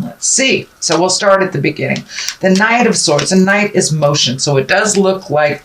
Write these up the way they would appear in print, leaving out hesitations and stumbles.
Let's see. So we'll start at the beginning. The Knight of Swords. The Knight is motion. So it does look like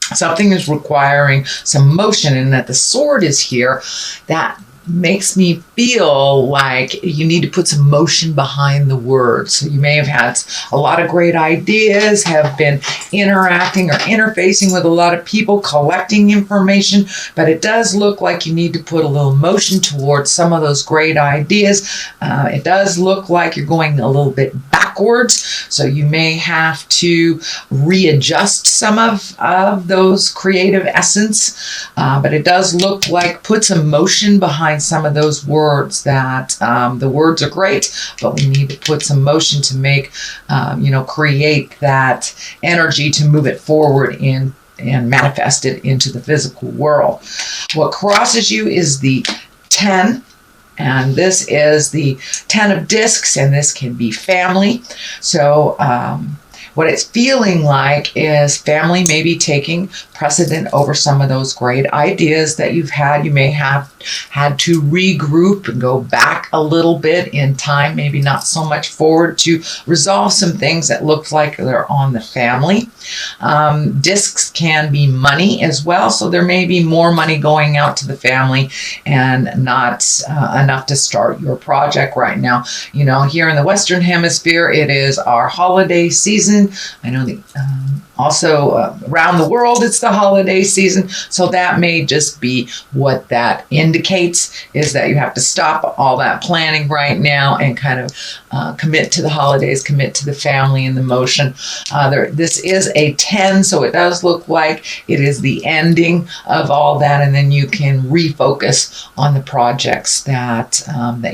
something is requiring some motion, and that the sword is here. That makes me feel like you need to put some motion behind the words. So you may have had a lot of great ideas, have been interacting or interfacing with a lot of people, collecting information, but it does look like you need to put a little motion towards some of those great ideas. It does look like you're going a little bit backwards, so you may have to readjust some of those creative essence, but it does look like put some motion behind some of those words. That the words are great, but we need to put some motion to make, create that energy to move it forward and manifest it into the physical world. What crosses you is the 10. And this is the 10 of discs, and this can be family. So what it's feeling like is family maybe taking precedent over some of those great ideas that you've had. You may have had to regroup and go back a little bit in time, maybe not so much forward, to resolve some things that look like they're on the family. Discs can be money as well, so there may be more money going out to the family and not enough to start your project right now. Here in the Western Hemisphere, it is our holiday season. I know that also around the world it's the holiday season, so that may just be what that indicates, is that you have to stop all that planning right now and kind of commit to the holidays, commit to the family and the motion. This is a 10, so it does look like it is the ending of all that, and then you can refocus on the projects that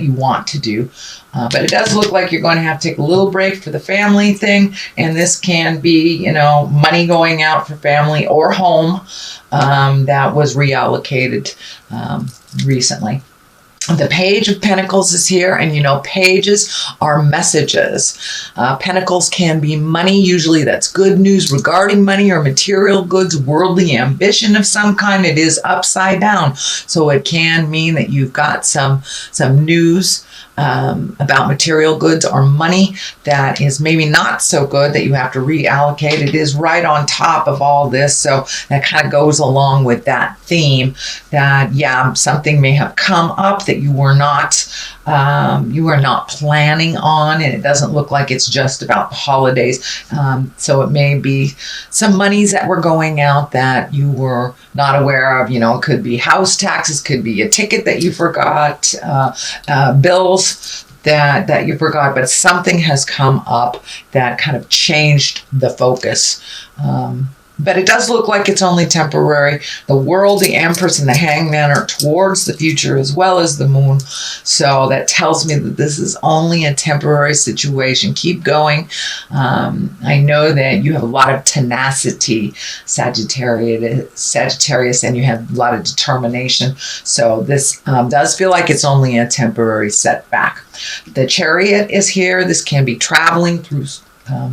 you want to do. But it does look like you're going to have to take a little break for the family thing, and this can be, money going out for family or home that was reallocated recently. The Page of Pentacles is here, and pages are messages. Pentacles can be money. Usually that's good news regarding money or material goods, worldly ambition of some kind. It is upside down, so it can mean that you've got some news about material goods or money that is maybe not so good, that you have to reallocate. It is right on top of all this, so that kind of goes along with that theme that, something may have come up that you were not planning on, and it doesn't look like it's just about the holidays. So it may be some monies that were going out that you were not aware of. It could be house taxes, could be a ticket that you forgot, bills that you forgot, but something has come up that kind of changed the focus. But it does look like it's only temporary. The World, the Empress, and the Hangman are towards the future as well as the Moon. So that tells me that this is only a temporary situation. Keep going. I know that you have a lot of tenacity, Sagittarius, and you have a lot of determination. So this does feel like it's only a temporary setback. The Chariot is here. This can be traveling through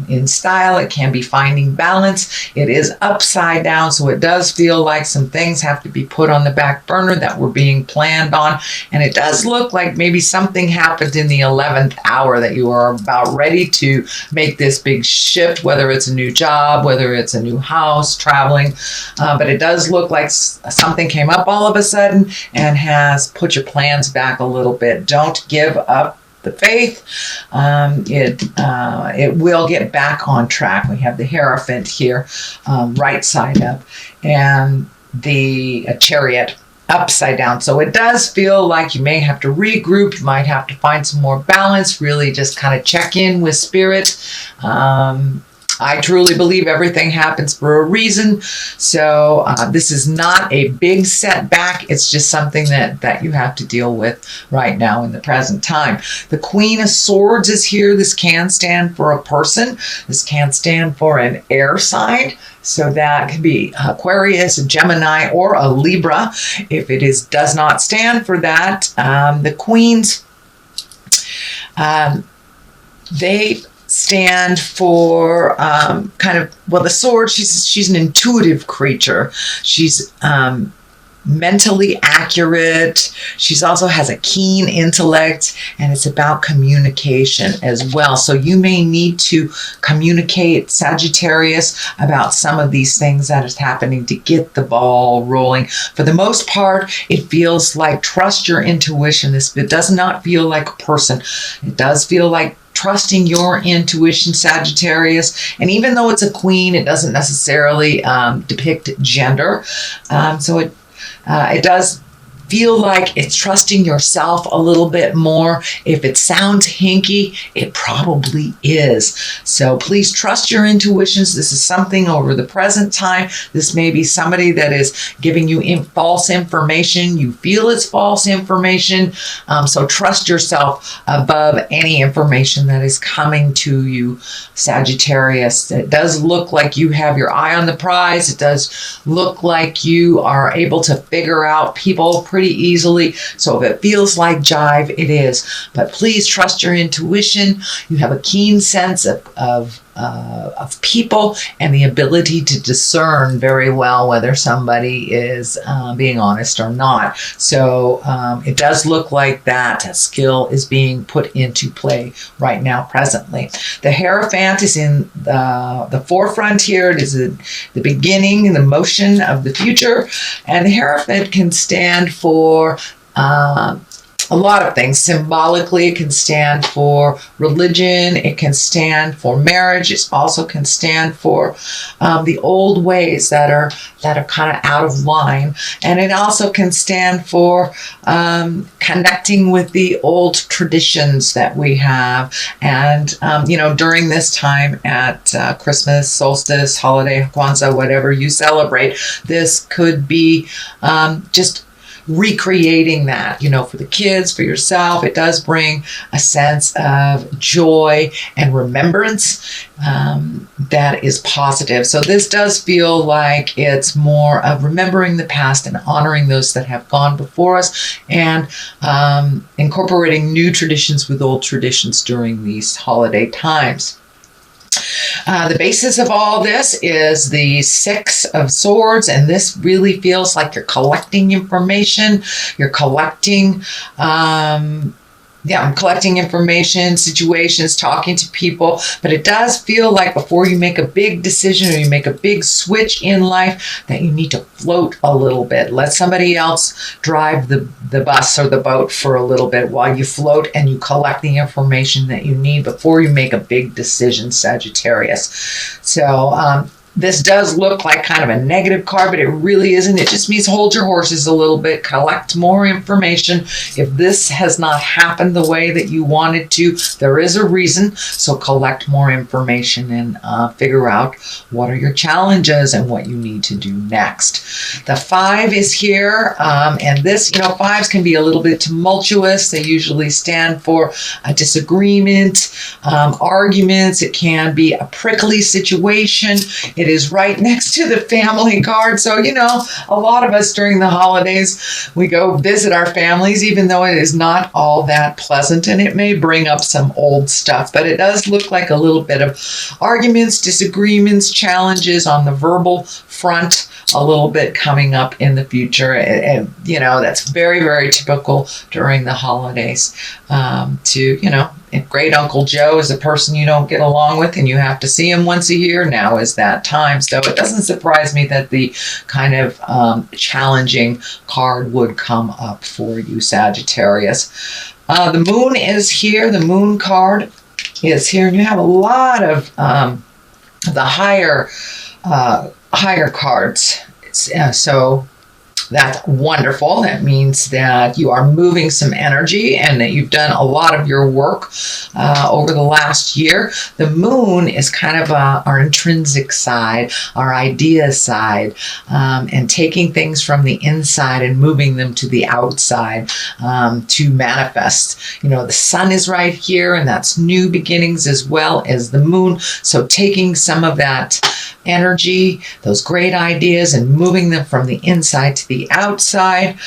in style. It can be finding balance. It is upside down, so it does feel like some things have to be put on the back burner that were being planned on, and it does look like maybe something happened in the 11th hour that you are about ready to make this big shift, whether it's a new job, whether it's a new house, traveling, but it does look like something came up all of a sudden and has put your plans back a little bit. Don't give up the faith. It will get back on track. We have the Hierophant here, right side up, and the Chariot upside down. So it does feel like you may have to regroup. You might have to find some more balance, really just kind of check in with spirit. I truly believe everything happens for a reason. So this is not a big setback. It's just something that you have to deal with right now in the present time. The Queen of Swords is here. This can stand for a person. This can stand for an air sign. So that could be Aquarius, a Gemini, or a Libra. If it does not stand for that, the Queens, they stand for the sword. She's an intuitive creature. She's mentally accurate. She's also has a keen intellect, and it's about communication as well. So you may need to communicate, Sagittarius, about some of these things that is happening to get the ball rolling. For the most part, it feels like trust your intuition. It does not feel like a person. It does feel like trusting your intuition, Sagittarius. And even though it's a queen, it doesn't necessarily depict gender. So it does feel like it's trusting yourself a little bit more. If it sounds hinky, it probably is. So please trust your intuitions. This is something over the present time. This may be somebody that is giving you false information. You feel it's false information. So trust yourself above any information that is coming to you, Sagittarius. It does look like you have your eye on the prize. It does look like you are able to figure out people pretty easily. So if it feels like jive, it is. But please trust your intuition. You have a keen sense of people and the ability to discern very well whether somebody is being honest or not. So it does look like that skill is being put into play right now, presently. The Hierophant is in the forefront here. It is the beginning, the motion of the future. And the Hierophant can stand for a lot of things. Symbolically, it can stand for religion. It can stand for marriage. It also can stand for the old ways that are kind of out of line. And it also can stand for connecting with the old traditions that we have. And, during this time at Christmas, solstice, holiday, Kwanzaa, whatever you celebrate, this could be just recreating that, for the kids, for yourself. It does bring a sense of joy and remembrance that is positive. So this does feel like it's more of remembering the past and honoring those that have gone before us, and incorporating new traditions with old traditions during these holiday times. The basis of all this is the Six of Swords, and this really feels like you're collecting information. You're collecting, I'm collecting information, situations, talking to people, but it does feel like before you make a big decision or you make a big switch in life that you need to float a little bit. Let somebody else drive the bus or the boat for a little bit while you float and you collect the information that you need before you make a big decision, Sagittarius. So, this does look like kind of a negative card, but it really isn't. It just means hold your horses a little bit, collect more information. If this has not happened the way that you wanted to, there is a reason. So collect more information and figure out what are your challenges and what you need to do next. The 5 is here, and this, fives can be a little bit tumultuous. They usually stand for a disagreement, arguments. It can be a prickly situation. It is right next to the family card. So, a lot of us during the holidays, we go visit our families, even though it is not all that pleasant, and it may bring up some old stuff, but it does look like a little bit of arguments, disagreements, challenges on the verbal front, a little bit coming up in the future. And that's very, very typical during the holidays if Great Uncle Joe is a person you don't get along with and you have to see him once a year, now is that time. So it doesn't surprise me that the kind of challenging card would come up for you, Sagittarius. The moon is here. The moon card is here. And you have a lot of the higher cards. So that's wonderful. That means that you are moving some energy and that you've done a lot of your work over the last year. The moon is kind of our intrinsic side, our idea side, and taking things from the inside and moving them to the outside to manifest. The sun is right here, and that's new beginnings as well as the moon. So taking some of that energy, those great ideas, and moving them from the inside to the outside.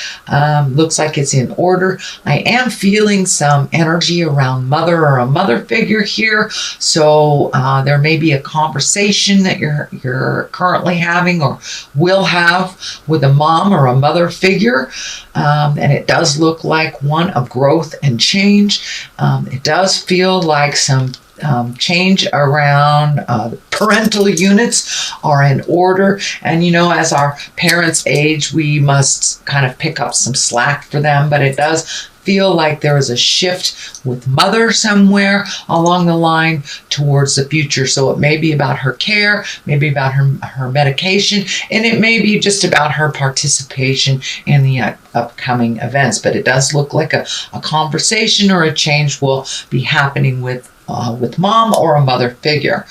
Looks like it's in order. I am feeling some energy around mother or a mother figure here. So there may be a conversation that you're currently having or will have with a mom or a mother figure. And it does look like one of growth and change. It does feel like some change around parental units are in order. And, as our parents age, we must kind of pick up some slack for them. But it does feel like there is a shift with mother somewhere along the line towards the future. So it may be about her care, maybe about her medication, and it may be just about her participation in the upcoming events. But it does look like a conversation or a change will be happening with mom or a mother figure.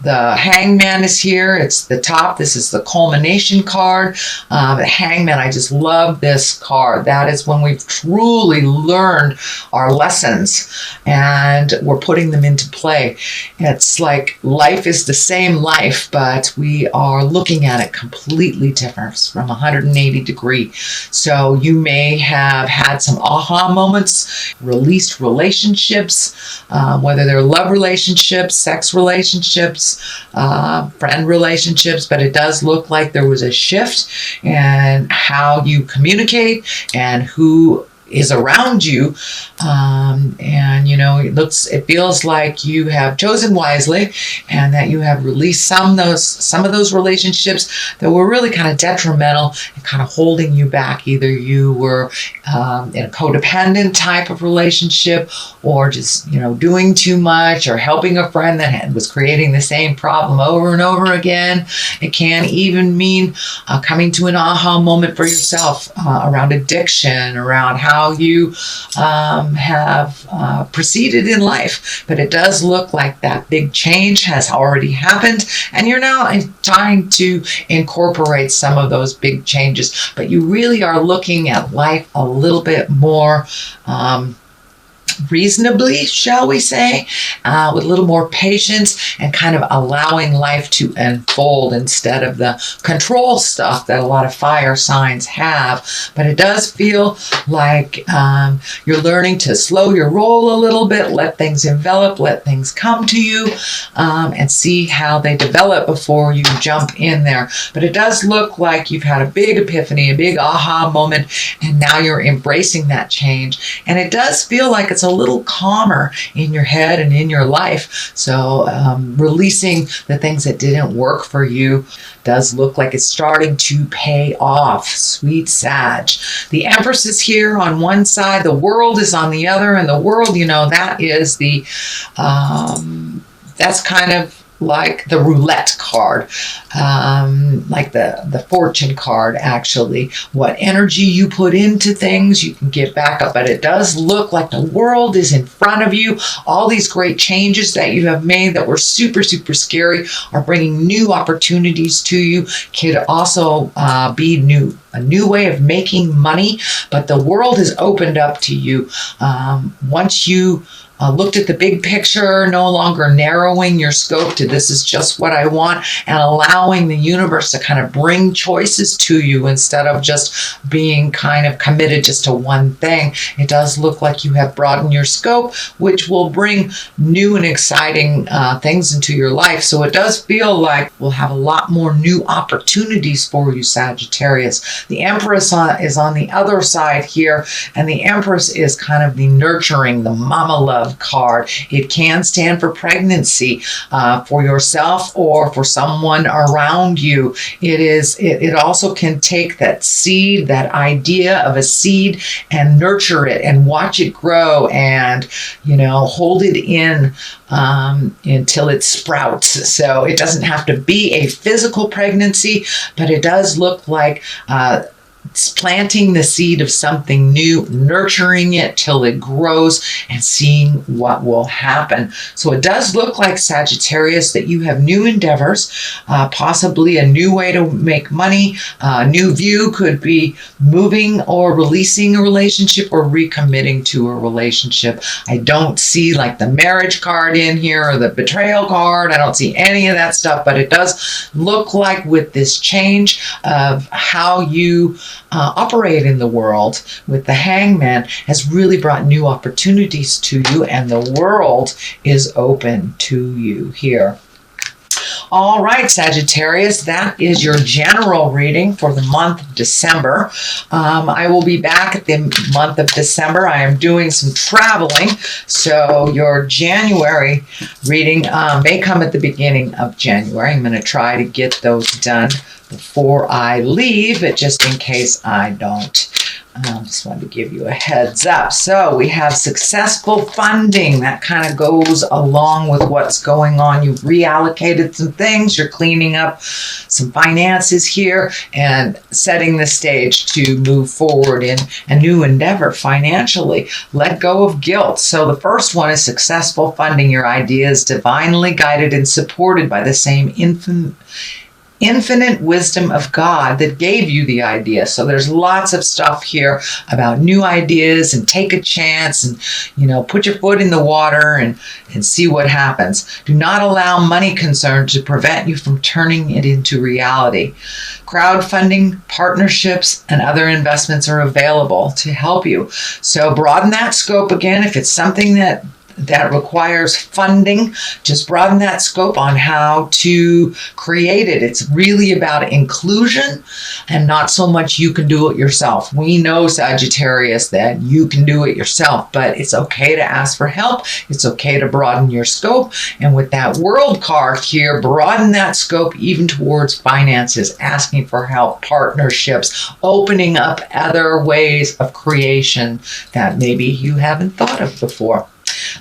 The Hangman is here. It's the top. This is the culmination card. The Hangman, I just love this card. That is when we've truly learned our lessons and we're putting them into play. It's like life is the same life, but we are looking at it completely different from 180 degree. So you may have had some aha moments, released relationships, whether they're love relationships, sex relationships, friend relationships, but it does look like there was a shift in how you communicate and who is around you. It feels like you have chosen wisely and that you have released some of those relationships that were really kind of detrimental and kind of holding you back. Either you were in a codependent type of relationship or just, doing too much or helping a friend that was creating the same problem over and over again. It can even mean coming to an aha moment for yourself around addiction, around how you have proceeded in life. But it does look like that big change has already happened and you're now trying to incorporate some of those big changes, but you really are looking at life a little bit more reasonably, shall we say, with a little more patience and kind of allowing life to unfold instead of the control stuff that a lot of fire signs have. But it does feel like you're learning to slow your roll a little bit, let things envelop, let things come to you, and see how they develop before you jump in there. But it does look like you've had a big epiphany, a big aha moment, and now you're embracing that change. And it does feel like it's a little calmer in your head and in your life. So releasing the things that didn't work for you does look like it's starting to pay off. Sweet Sag. The Empress is here on one side, the World is on the other, and the World, that is the that's kind of like the roulette card, like the fortune card, actually. What energy you put into things, you can get back up. But it does look like the World is in front of you. All these great changes that you have made that were super, super scary are bringing new opportunities to you. Could also be a new way of making money. But the World has opened up to you. Once you looked at the big picture, no longer narrowing your scope to this is just what I want, and allowing the universe to kind of bring choices to you instead of just being kind of committed just to one thing. It does look like you have broadened your scope, which will bring new and exciting things into your life. So it does feel like we'll have a lot more new opportunities for you, Sagittarius. The Empress is on the other side here, and the Empress is kind of the nurturing, the mama love card. It can stand for pregnancy for yourself or for someone around you. It also can take that seed, that idea of a seed, and nurture it and watch it grow and hold it in until it sprouts. So it doesn't have to be a physical pregnancy, but it does look like planting the seed of something new, nurturing it till it grows, and seeing what will happen. So it does look like, Sagittarius, that you have new endeavors, possibly a new way to make money. A new view could be moving or releasing a relationship or recommitting to a relationship. I don't see like the marriage card in here or the betrayal card. I don't see any of that stuff, but it does look like with this change of how you operate in the world with the Hangman has really brought new opportunities to you, and the world is open to you here. All right, Sagittarius, that is your general reading for the month of December. I will be back at the month of December. I am doing some traveling, so your January reading may come at the beginning of January. I'm going to try to get those done before I leave, but just in case I don't. Just wanted to give you a heads up. So we have successful funding. That kind of goes along with what's going on. You've reallocated some things. You're cleaning up some finances here and setting the stage to move forward in a new endeavor financially. Let go of guilt. So the first one is successful funding. Your idea is divinely guided and supported by the same infinite wisdom of God that gave you the idea. So there's lots of stuff here about new ideas, and take a chance and, put your foot in the water and see what happens. Do not allow money concerns to prevent you from turning it into reality. Crowdfunding, partnerships, and other investments are available to help you. So broaden that scope again. If it's something that requires funding, just broaden that scope on how to create it. It's really about inclusion and not so much you can do it yourself. We know, Sagittarius, that you can do it yourself, but it's okay to ask for help. It's okay to broaden your scope. And with that World card here, broaden that scope even towards finances, asking for help, partnerships, opening up other ways of creation that maybe you haven't thought of before.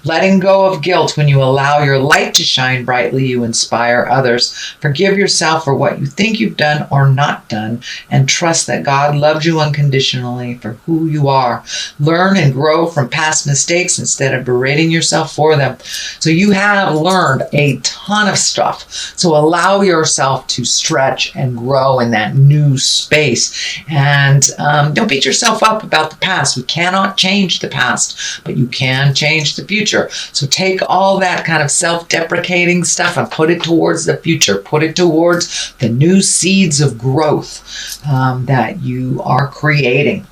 Letting go of guilt. When you allow your light to shine brightly, you inspire others. Forgive yourself for what you think you've done or not done, and trust that God loves you unconditionally for who you are. Learn and grow from past mistakes instead of berating yourself for them. So you have learned a ton of stuff. So allow yourself to stretch and grow in that new space. And don't beat yourself up about the past. We cannot change the past, but you can change the future. So take all that kind of self-deprecating stuff and put it towards the future. Put it towards the new seeds of growth that you are creating.